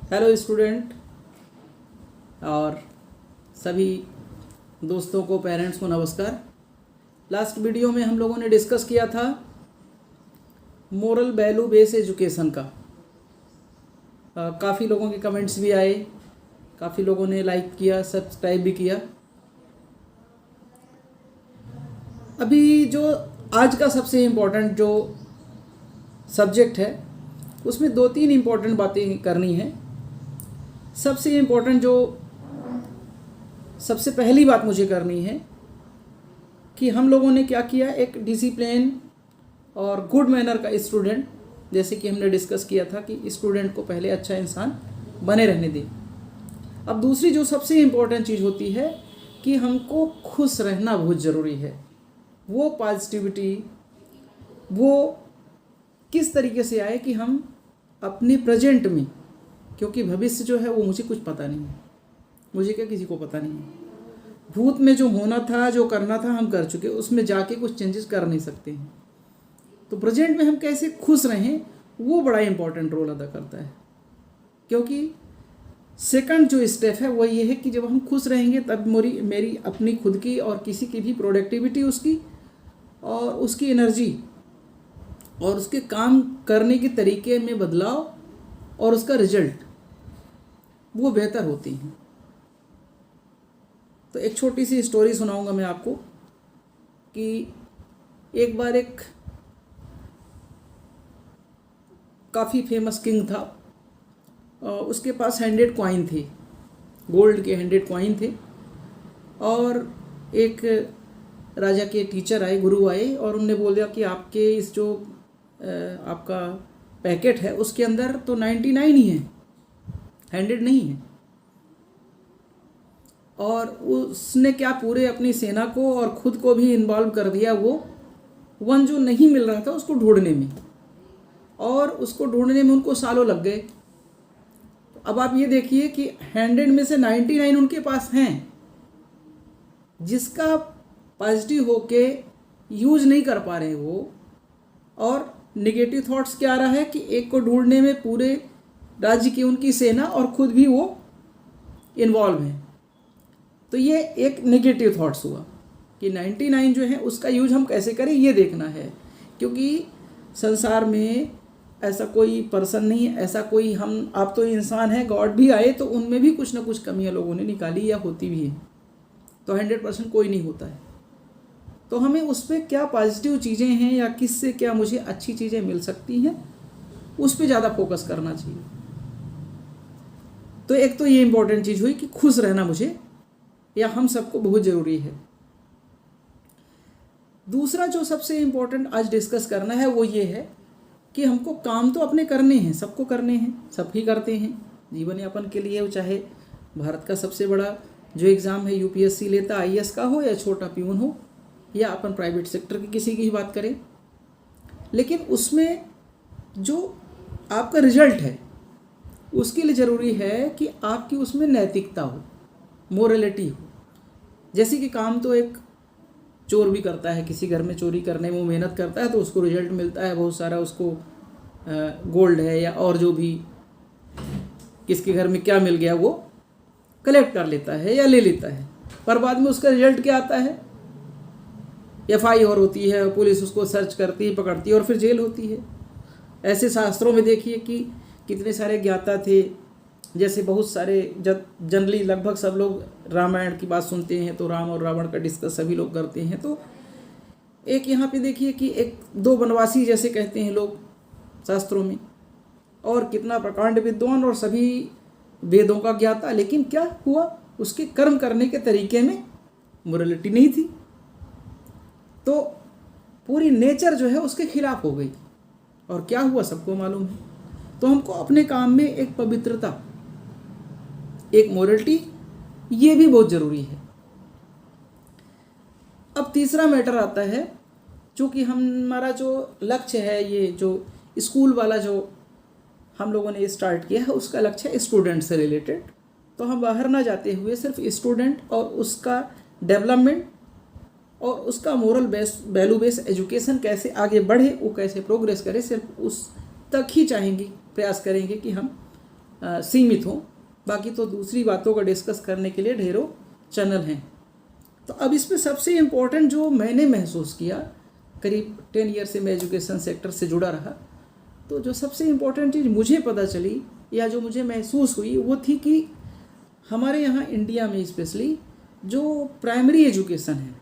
Hello student और सभी दोस्तों को, पेरेंट्स को नमस्कार। लास्ट वीडियो में हम लोगों ने डिस्कस किया था मोरल वैल्यू बेस एजुकेशन का। काफ़ी लोगों के कमेंट्स भी आए, काफ़ी लोगों ने लाइक किया, सब्सक्राइब भी किया। अभी जो आज का सबसे इम्पोर्टेंट जो सब्जेक्ट है उसमें 2-3 इम्पोर्टेंट बातें करनी है। सबसे इम्पोर्टेंट जो सबसे पहली बात मुझे करनी है कि हम लोगों ने क्या किया, एक डिसिप्लिन और गुड मैनर का स्टूडेंट, जैसे कि हमने डिस्कस किया था कि स्टूडेंट को पहले अच्छा इंसान बने रहने दें। अब दूसरी जो सबसे इम्पोर्टेंट चीज़ होती है कि हमको खुश रहना बहुत ज़रूरी है। वो पॉजिटिविटी वो किस तरीके से आए कि हम अपने प्रेजेंट में, क्योंकि भविष्य जो है वो मुझे कुछ पता नहीं है, मुझे क्या किसी को पता नहीं है। भूत में जो होना था, जो करना था हम कर चुके, उसमें जाके कुछ चेंजेस कर नहीं सकते हैं। तो प्रेजेंट में हम कैसे खुश रहें वो बड़ा इंपॉर्टेंट रोल अदा करता है। क्योंकि सेकंड जो स्टेप है वो ये है कि जब हम खुश रहेंगे तब मेरी अपनी खुद की और किसी की भी प्रोडक्टिविटी, उसकी और उसकी एनर्जी और उसके काम करने के तरीके में बदलाव और उसका रिजल्ट वो बेहतर होती हैं। तो एक छोटी सी स्टोरी सुनाऊंगा मैं आपको कि एक बार एक काफ़ी फेमस किंग था, उसके पास 100 कॉइन थे, गोल्ड के 100 कॉइन थे। और एक राजा के टीचर आए, गुरु आए, और उनने बोल दिया कि आपके इस जो आपका पैकेट है उसके अंदर तो 99 ही है, 100 नहीं है। और उसने क्या, पूरे अपनी सेना को और खुद को भी इन्वॉल्व कर दिया वो वन जो नहीं मिल रहा था उसको ढूंढने में, और उसको ढूंढने में उनको सालों लग गए। अब आप ये देखिए कि 100 में से 99 उनके पास हैं, जिसका पॉजिटिव होके यूज नहीं कर पा रहे वो, और नेगेटिव थॉट्स क्या आ रहा है कि एक को ढूंढने में पूरे राज्य की उनकी सेना और खुद भी वो इन्वॉल्व है। तो ये एक नेगेटिव थॉट्स हुआ कि 99 जो है उसका यूज हम कैसे करें ये देखना है। क्योंकि संसार में ऐसा कोई पर्सन नहीं है, ऐसा कोई हम आप तो इंसान हैं, गॉड भी आए तो उनमें भी कुछ ना कुछ कमियां लोगों ने निकाली या होती भी है। तो 100% कोई नहीं होता है। तो हमें उस पर क्या पॉजिटिव चीज़ें हैं या किससे क्या मुझे अच्छी चीज़ें मिल सकती हैं उस पर ज़्यादा फोकस करना चाहिए। तो एक तो ये इम्पोर्टेंट चीज़ हुई कि खुश रहना मुझे या हम सबको बहुत ज़रूरी है। दूसरा जो सबसे इम्पोर्टेंट आज डिस्कस करना है वो ये है कि हमको काम तो अपने करने हैं, सबको करने हैं, सब ही करते हैं जीवन यापन के लिए। चाहे भारत का सबसे बड़ा जो एग्ज़ाम है यूपीएससी लेता, आईएएस का हो या छोटा प्यून हो या अपन प्राइवेट सेक्टर की किसी की ही बात करें, लेकिन उसमें जो आपका रिजल्ट है उसके लिए ज़रूरी है कि आपकी उसमें नैतिकता हो, मोरलिटी हो। जैसे कि काम तो एक चोर भी करता है, किसी घर में चोरी करने में वो मेहनत करता है तो उसको रिजल्ट मिलता है बहुत सारा, उसको गोल्ड है या और जो भी किसके घर में क्या मिल गया वो कलेक्ट कर लेता है या ले लेता है। पर बाद में उसका रिजल्ट क्या आता है, FIR होती है, पुलिस उसको सर्च करती है, पकड़ती है और फिर जेल होती है। ऐसे शास्त्रों में देखिए कि कितने सारे ज्ञाता थे, जैसे बहुत सारे जनरली लगभग सब लोग रामायण की बात सुनते हैं तो राम और रावण का डिस्कस सभी लोग करते हैं। तो एक यहाँ पे देखिए कि एक 2 वनवासी जैसे कहते हैं लोग शास्त्रों में, और कितना प्रकांड विद्वान और सभी वेदों का ज्ञाता, लेकिन क्या हुआ, उसके कर्म करने के तरीके में मोरलिटी नहीं थी। तो पूरी नेचर जो है उसके खिलाफ हो गई, और क्या हुआ सबको मालूम है। तो हमको अपने काम में एक पवित्रता, एक मोरलिटी, ये भी बहुत ज़रूरी है। अब तीसरा मैटर आता है, चूँकि हमारा जो लक्ष्य है, ये जो स्कूल वाला जो हम लोगों ने स्टार्ट किया है उसका लक्ष्य है स्टूडेंट से रिलेटेड। तो हम बाहर ना जाते हुए सिर्फ स्टूडेंट और उसका डेवलपमेंट और उसका मोरल वैल्यू बेस एजुकेशन कैसे आगे बढ़े, वो कैसे प्रोग्रेस करे, सिर्फ उस तक ही चाहेंगे, प्रयास करेंगे कि हम सीमित हों। बाकी तो दूसरी बातों का डिस्कस करने के लिए ढेरों चैनल हैं। तो अब इसमें सबसे इम्पोर्टेंट जो मैंने महसूस किया, करीब 10 ईयर से मैं एजुकेशन सेक्टर से जुड़ा रहा, तो जो सबसे इम्पोर्टेंट चीज़ मुझे पता चली या जो मुझे महसूस हुई वो थी कि हमारे यहाँ इंडिया में स्पेशली जो प्राइमरी एजुकेशन है,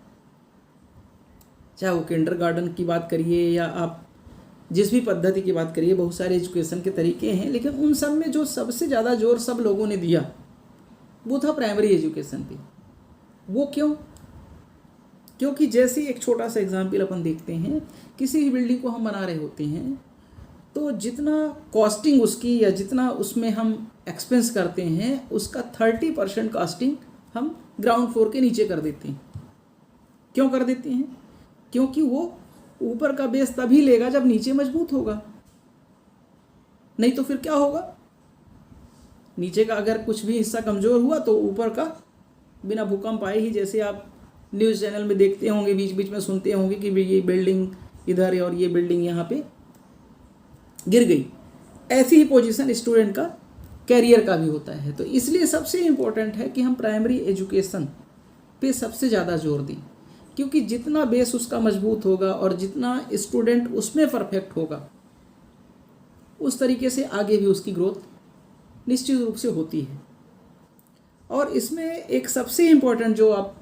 चाहे वो किंडरगार्टन की बात करिए या आप जिस भी पद्धति की बात करिए, बहुत सारे एजुकेशन के तरीके हैं, लेकिन उन सब में जो सबसे ज़्यादा जोर सब लोगों ने दिया वो था प्राइमरी एजुकेशन पे। वो क्यों? क्योंकि जैसे एक छोटा सा एग्जाम्पल अपन देखते हैं, किसी भी बिल्डिंग को हम बना रहे होते हैं तो जितना कॉस्टिंग उसकी या जितना उसमें हम एक्सपेंस करते हैं उसका 30% कॉस्टिंग हम ग्राउंड फ्लोर के नीचे कर देते हैं। क्यों कर देते हैं? क्योंकि वो ऊपर का बेस तभी लेगा जब नीचे मजबूत होगा, नहीं तो फिर क्या होगा? नीचे का अगर कुछ भी हिस्सा कमज़ोर हुआ तो ऊपर का बिना भूकंप आए ही, जैसे आप न्यूज़ चैनल में देखते होंगे, बीच बीच में सुनते होंगे कि ये बिल्डिंग इधर है और ये बिल्डिंग यहाँ पे गिर गई, ऐसी ही पोजीशन स्टूडेंट का कैरियर का भी होता है। तो इसलिए सबसे इम्पोर्टेंट है कि हम प्राइमरी एजुकेशन पे सबसे ज़्यादा जोर दें, क्योंकि जितना बेस उसका मजबूत होगा और जितना स्टूडेंट उसमें परफेक्ट होगा उस तरीके से आगे भी उसकी ग्रोथ निश्चित रूप से होती है। और इसमें एक सबसे इम्पोर्टेंट जो आप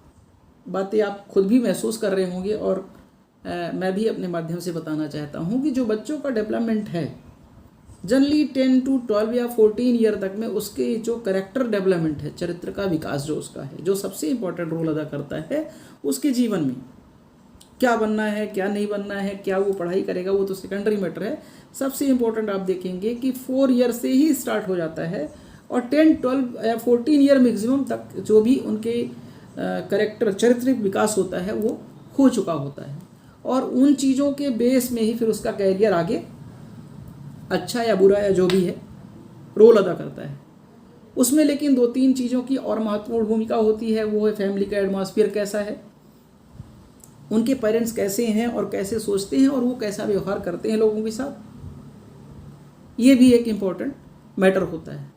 बातें आप खुद भी महसूस कर रहे होंगे और मैं भी अपने माध्यम से बताना चाहता हूँ कि जो बच्चों का डेवलपमेंट है जनरली 10 to 12 या 14 ईयर तक में, उसके जो करेक्टर डेवलपमेंट है, चरित्र का विकास जो उसका है, जो सबसे इम्पोर्टेंट रोल अदा करता है उसके जीवन में, क्या बनना है क्या नहीं बनना है, क्या वो पढ़ाई करेगा, वो तो सेकेंडरी मैटर है। सबसे इम्पोर्टेंट आप देखेंगे कि 4 ईयर से ही स्टार्ट हो जाता है और 10, 12 या 14 ईयर मैक्सिमम तक जो भी उनके करेक्टर चारित्रिक विकास होता है वो हो चुका होता है, और उन चीज़ों के बेस में ही फिर उसका कैरियर आगे अच्छा या बुरा या जो भी है रोल अदा करता है उसमें। लेकिन 2-3 चीज़ों की और महत्वपूर्ण भूमिका होती है, वो है फैमिली का एटमॉस्फेयर कैसा है, उनके पेरेंट्स कैसे हैं और कैसे सोचते हैं और वो कैसा व्यवहार करते हैं लोगों के साथ, ये भी एक इम्पॉर्टेंट मैटर होता है।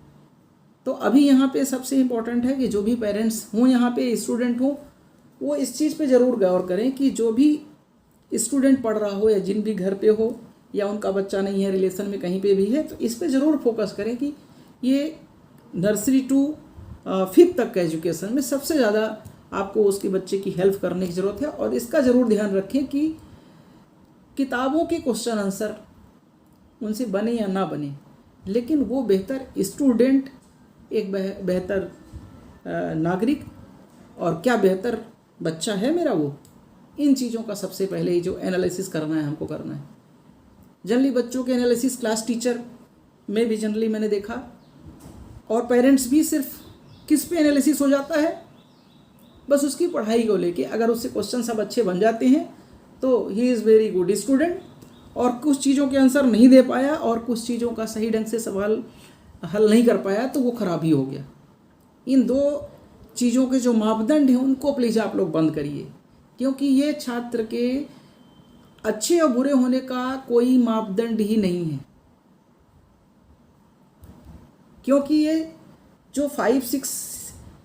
तो अभी यहाँ पे सबसे इम्पॉर्टेंट है कि जो भी पेरेंट्स हों, यहाँ पे स्टूडेंट हों, वो इस चीज़ पे ज़रूर गौर करें कि जो भी स्टूडेंट पढ़ रहा हो या जिन भी घर पे हो या उनका बच्चा नहीं है, रिलेशन में कहीं पे भी है, तो इस पे ज़रूर फोकस करें कि ये नर्सरी टू 5th तक का एजुकेशन में सबसे ज़्यादा आपको उसके बच्चे की हेल्प करने की ज़रूरत है। और इसका ज़रूर ध्यान रखें कि किताबों के क्वेश्चन आंसर उनसे बने या ना बने, लेकिन वो बेहतर स्टूडेंट, एक बेहतर नागरिक और क्या बेहतर बच्चा है मेरा, वो इन चीज़ों का सबसे पहले ही जो एनालिसिस करना है हमको करना है। जनरली बच्चों के एनालिसिस क्लास टीचर में भी जनरली मैंने देखा, और पेरेंट्स भी सिर्फ किस पे एनालिसिस हो जाता है, बस उसकी पढ़ाई को लेके। अगर उससे क्वेश्चन सब अच्छे बन जाते हैं तो he is very good student, और कुछ चीज़ों के आंसर नहीं दे पाया और कुछ चीज़ों का सही ढंग से सवाल हल नहीं कर पाया तो वो खराब ही हो गया। इन 2 चीज़ों के जो मापदंड हैं उनको प्लीज़ आप लोग बंद करिए, क्योंकि ये छात्र के अच्छे और बुरे होने का कोई मापदंड ही नहीं है। क्योंकि ये जो 5, 6,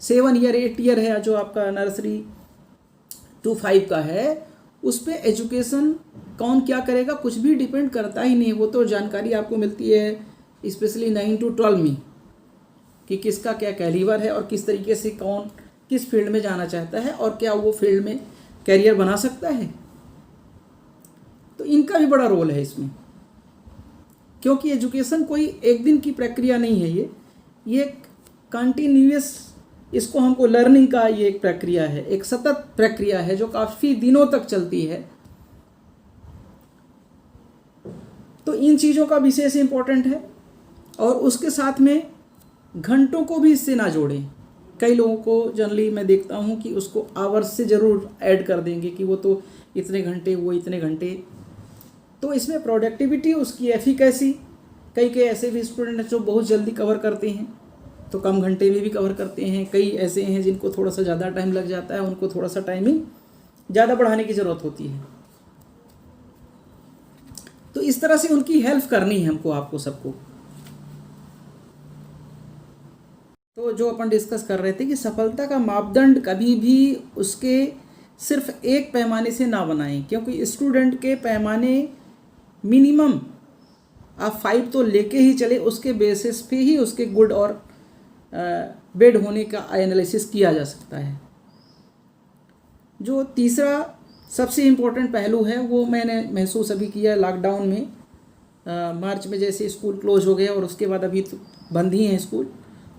7 ईयर 8 ईयर है जो आपका नर्सरी टू 5 का है, उस पर एजुकेशन कौन क्या करेगा कुछ भी डिपेंड करता ही नहीं। वो तो जानकारी आपको मिलती है स्पेशली 9 to 12 में कि किसका क्या कैलिबर है और किस तरीके से कौन किस फील्ड में जाना चाहता है और क्या वो फील्ड में कैरियर बना सकता है। तो इनका भी बड़ा रोल है इसमें, क्योंकि एजुकेशन कोई एक दिन की प्रक्रिया नहीं है, ये कंटिन्यूअस, इसको हमको लर्निंग का ये एक प्रक्रिया है, एक सतत प्रक्रिया है जो काफ़ी दिनों तक चलती है। तो इन चीज़ों का विशेष इम्पोर्टेंट है, और उसके साथ में घंटों को भी इससे ना जोड़ें। कई लोगों को जनरली मैं देखता हूँ कि उसको आवर्स से ज़रूर ऐड कर देंगे कि वो तो इतने घंटे, वो इतने घंटे। तो इसमें प्रोडक्टिविटी, उसकी एफिकेसी, कई ऐसे भी स्टूडेंट हैं जो बहुत जल्दी कवर करते हैं तो कम घंटे में भी कवर करते हैं। कई ऐसे हैं जिनको थोड़ा सा ज़्यादा टाइम लग जाता है, उनको थोड़ा सा टाइमिंग ज़्यादा बढ़ाने की ज़रूरत होती है। तो इस तरह से उनकी हेल्प करनी है हमको, आपको सबको। जो अपन डिस्कस कर रहे थे कि सफलता का मापदंड कभी भी उसके सिर्फ एक पैमाने से ना बनाएं, क्योंकि स्टूडेंट के पैमाने मिनिमम आप 5 तो लेके ही चले, उसके बेसिस पे ही उसके गुड और बेड होने का एनालिसिस किया जा सकता है। जो तीसरा सबसे इम्पोर्टेंट पहलू है वो मैंने महसूस अभी किया लॉकडाउन में, मार्च में जैसे स्कूल क्लोज हो गए और उसके बाद अभी तो बंद ही हैं स्कूल,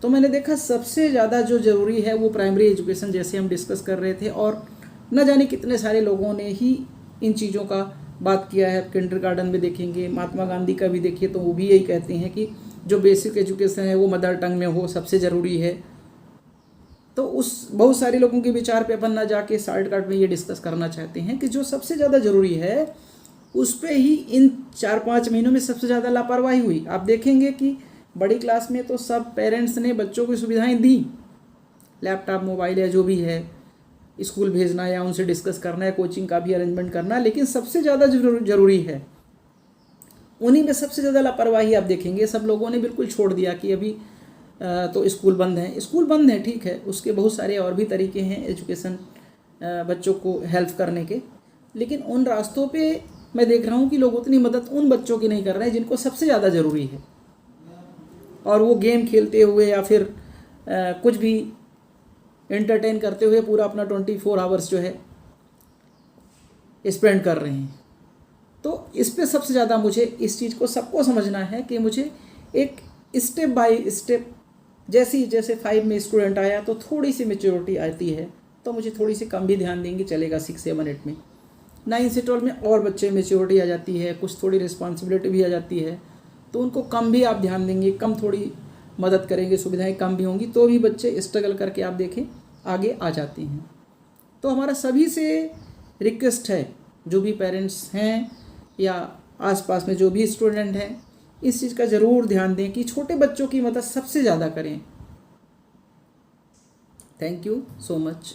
तो मैंने देखा सबसे ज़्यादा जो ज़रूरी है वो प्राइमरी एजुकेशन, जैसे हम डिस्कस कर रहे थे, और न जाने कितने सारे लोगों ने ही इन चीज़ों का बात किया है। किंडरगार्टन में देखेंगे, महात्मा गांधी का भी देखिए तो वो भी यही कहते हैं कि जो बेसिक एजुकेशन है वो मदर टंग में हो, सबसे ज़रूरी है। तो उस बहुत सारे लोगों के विचार पे अपन ना जाके शॉर्टकट में ये डिस्कस करना चाहते हैं कि जो सबसे ज़्यादा ज़रूरी है उस पे ही इन 4-5 महीनों में सबसे ज़्यादा लापरवाही हुई। आप देखेंगे कि बड़ी क्लास में तो सब पेरेंट्स ने बच्चों को सुविधाएं दी, लैपटॉप, मोबाइल या जो भी है, स्कूल भेजना या उनसे डिस्कस करना है, कोचिंग का भी अरेंजमेंट करना, लेकिन सबसे ज़्यादा ज़रूरी है उन्हीं में सबसे ज़्यादा लापरवाही आप देखेंगे। सब लोगों ने बिल्कुल छोड़ दिया कि अभी तो स्कूल बंद है। स्कूल बंद है ठीक है, उसके बहुत सारे और भी तरीके हैं एजुकेशन बच्चों को हेल्प करने के, लेकिन उन रास्तों पे मैं देख रहा हूँ कि लोग उतनी मदद उन बच्चों की नहीं कर रहे हैं जिनको सबसे ज़्यादा ज़रूरी है, और वो गेम खेलते हुए या फिर कुछ भी एंटरटेन करते हुए पूरा अपना 24 आवर्स जो है स्पेंड कर रहे हैं। तो इस पे सबसे ज़्यादा मुझे इस चीज़ को सबको समझना है कि मुझे एक स्टेप बाय स्टेप, जैसे 5 में स्टूडेंट आया तो थोड़ी सी मेच्योरिटी आती है, तो मुझे थोड़ी सी कम भी ध्यान देंगे चलेगा 6-7 8 में। 9 से 12 में और बच्चे मेच्योरिटी आ जाती है, कुछ थोड़ी रिस्पॉन्सिबिलिटी भी आ जाती है, तो उनको कम भी आप ध्यान देंगे, कम थोड़ी मदद करेंगे, सुविधाएं कम भी होंगी, तो भी बच्चे स्ट्रगल करके आप देखें आगे आ जाते हैं। तो हमारा सभी से रिक्वेस्ट है, जो भी पेरेंट्स हैं या आसपास में जो भी स्टूडेंट हैं, इस चीज़ का ज़रूर ध्यान दें कि छोटे बच्चों की मदद सबसे ज़्यादा करें। Thank you so much.